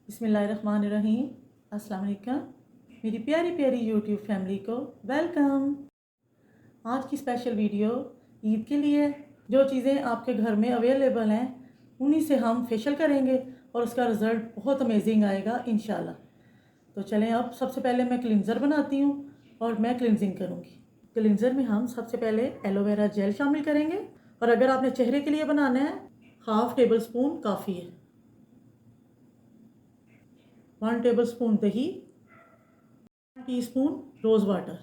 बिस्मिल्लाहिर्रहमानिर्रहीम। अस्सलाम वालेकुम मेरी प्यारी प्यारी यूट्यूब फैमिली को वेलकम। आज की स्पेशल वीडियो ईद के लिए जो चीज़ें आपके घर में अवेलेबल हैं उन्हीं से हम फेशियल करेंगे और उसका रिज़ल्ट बहुत अमेजिंग आएगा इंशाल्लाह। तो चलें, अब सबसे पहले मैं क्लिनज़र बनाती हूँ और मैं क्लिनजिंग करूँगी। क्लिनज़र में हम सबसे पहले एलोवेरा जेल शामिल करेंगे और अगर आपने चेहरे के लिए बनाना है 1/2 टेबल स्पून काफ़ी है। 1 टेबल स्पून दही, 1 टीस्पून रोज़ वाटर।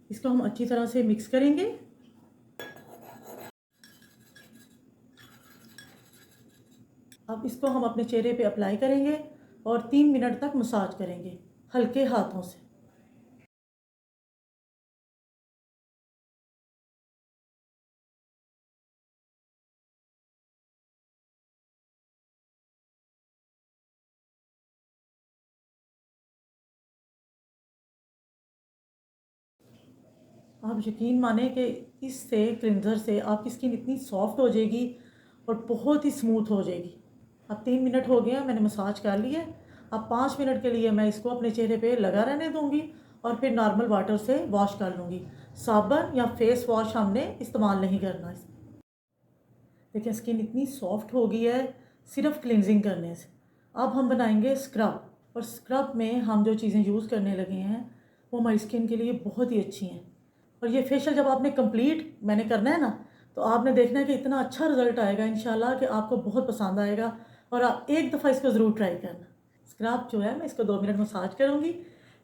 इसको हम अच्छी तरह से मिक्स करेंगे। अब इसको हम अपने चेहरे पे अप्लाई करेंगे और 3 मिनट तक मसाज करेंगे हल्के हाथों से। आप यकीन माने कि इससे क्लिनज़र से आपकी स्किन इतनी सॉफ्ट हो जाएगी और बहुत ही स्मूथ हो जाएगी। अब 3 मिनट हो गया, मैंने मसाज कर लिया। अब 5 मिनट के लिए मैं इसको अपने चेहरे पे लगा रहने दूंगी और फिर नॉर्मल वाटर से वॉश कर लूँगी। साबुन या फेस वॉश हमने इस्तेमाल नहीं करना इसमें। देखिए स्किन इतनी सॉफ्ट हो गई है सिर्फ क्लिनजिंग करने से। अब हम बनाएंगे स्क्रब, और स्क्रब में हम जो चीज़ें यूज़ करने लगे हैं वो हमारी स्किन के लिए बहुत ही अच्छी हैं। और ये फेशियल जब आपने कंप्लीट मैंने करना है ना, तो आपने देखना है कि इतना अच्छा रिजल्ट आएगा इंशाल्लाह कि आपको बहुत पसंद आएगा और आप एक दफ़ा इसको ज़रूर ट्राई करना। स्क्रब जो है मैं इसको 2 मिनट मसाज करूँगी,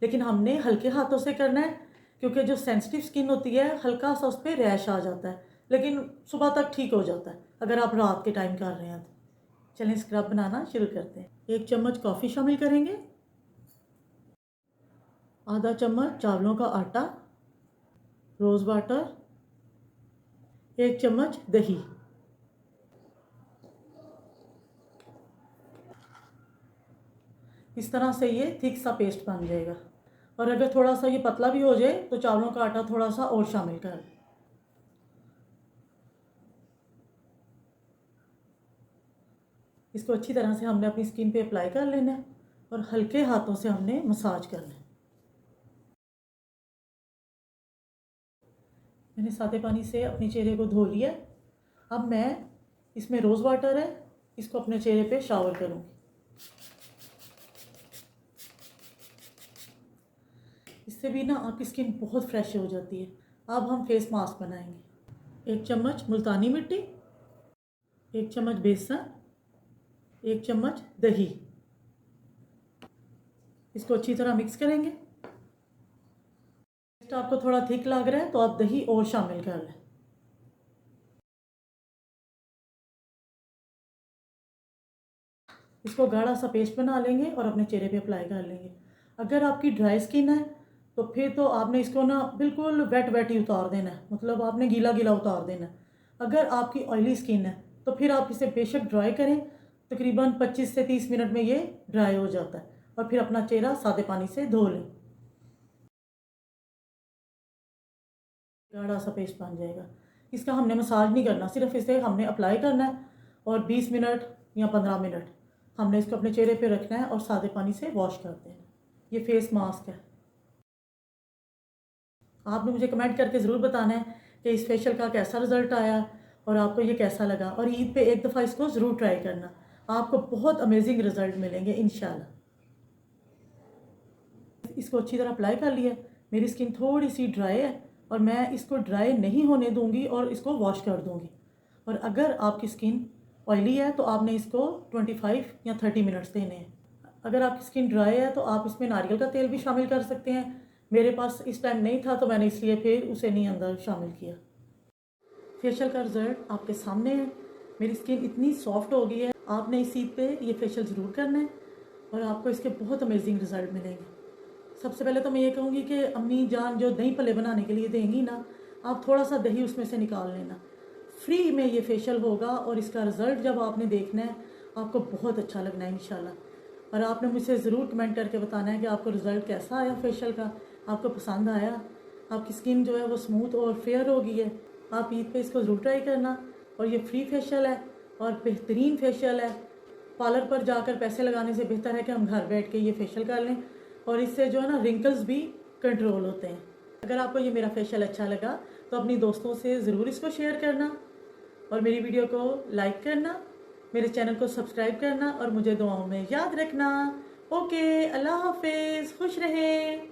लेकिन हमने हल्के हाथों से करना है क्योंकि जो सेंसिटिव स्किन होती है हल्का सा उस पर रैश आ जाता है, लेकिन सुबह तक ठीक हो जाता है अगर आप रात के टाइम कर रहे हैं तो। चलें स्क्रब बनाना शुरू करते हैं। 1 चम्मच कॉफ़ी शामिल करेंगे, आधा चम्मच चावलों का आटा, रोज़ वाटर, 1 चम्मच दही। इस तरह से ये थिक सा पेस्ट बन जाएगा। और अगर थोड़ा सा ये पतला भी हो जाए तो चावलों का आटा थोड़ा सा और शामिल कर। इसको अच्छी तरह से हमने अपनी स्किन पे अप्लाई कर लेना है और हल्के हाथों से हमने मसाज करना है। मैंने सादे पानी से अपने चेहरे को धो लिया। अब मैं इसमें रोज़ वाटर है, इसको अपने चेहरे पे शावर करूँगी। इससे भी ना आपकी स्किन बहुत फ्रेश हो जाती है। अब हम फेस मास्क बनाएंगे। 1 चम्मच मुल्तानी मिट्टी, 1 चम्मच बेसन, 1 चम्मच दही। इसको अच्छी तरह मिक्स करेंगे। आपको थोड़ा थिक लग रहा है तो आप दही और शामिल कर लें। इसको गाढ़ा सा पेस्ट बना लेंगे और अपने चेहरे पे अप्लाई कर लेंगे। अगर आपकी ड्राई स्किन है तो फिर तो आपने इसको ना बिल्कुल वेट वेट ही उतार देना है, मतलब आपने गीला गीला उतार देना है। अगर आपकी ऑयली स्किन है तो फिर आप इसे बेशक ड्राई करें, तकरीबन 25 से 30 मिनट में ये ड्राई हो जाता है और फिर अपना चेहरा सादे पानी से धो लें। गाढ़ा सा पेस्ट बन जाएगा। इसका हमने मसाज नहीं करना, सिर्फ इसे हमने अप्लाई करना है और 20 मिनट या 15 मिनट हमने इसको अपने चेहरे पे रखना है और सादे पानी से वॉश कर देना। ये फेस मास्क है। आपने मुझे कमेंट करके ज़रूर बताना है कि इस फेशियल का कैसा रिज़ल्ट आया और आपको ये कैसा लगा। और ईद पे एक दफ़ा इसको ज़रूर ट्राई करना, आपको बहुत अमेजिंग रिज़ल्ट मिलेंगे इंशाल्लाह। इसको अच्छी तरह अप्लाई कर लिया। मेरी स्किन थोड़ी सी ड्राई है और मैं इसको ड्राई नहीं होने दूंगी और इसको वॉश कर दूंगी। और अगर आपकी स्किन ऑयली है तो आपने इसको 25 या 30 मिनट्स देने हैं। अगर आपकी स्किन ड्राई है तो आप इसमें नारियल का तेल भी शामिल कर सकते हैं। मेरे पास इस टाइम नहीं था तो मैंने इसलिए फिर उसे नहीं अंदर शामिल किया। फेशियल का रिज़ल्ट आपके सामने है। मेरी स्किन इतनी सॉफ्ट हो गई है। आपने इस ईद पे ये फेशियल ज़रूर करना है और आपको इसके बहुत अमेजिंग रिज़ल्ट मिलेंगे। सबसे पहले तो मैं ये कहूँगी कि अम्मी जान जो दही भल्ले बनाने के लिए देंगी ना, आप थोड़ा सा दही उसमें से निकाल लेना। फ्री में ये फेशियल होगा और इसका रिज़ल्ट जब आपने देखना है आपको बहुत अच्छा लगना है इंशाल्लाह। और आपने मुझसे ज़रूर कमेंट करके बताना है कि आपको रिज़ल्ट कैसा आया फेशियल का, आपको पसंद आया। आपकी स्किन जो है वो स्मूथ और फेयर हो गई है। आप ईद पे इसको ज़रूर ट्राई करना। और ये फ्री फेशियल है और बेहतरीन फेशियल है। पार्लर पर जाकर पैसे लगाने से बेहतर है कि हम घर बैठ के ये फेशियल कर लें, और इससे जो है ना रिंकल्स भी कंट्रोल होते हैं। अगर आपको ये मेरा फेशियल अच्छा लगा तो अपनी दोस्तों से ज़रूर इसको शेयर करना, और मेरी वीडियो को लाइक करना, मेरे चैनल को सब्सक्राइब करना, और मुझे दुआओं में याद रखना। ओके, अल्लाह हाफिज़, खुश रहें।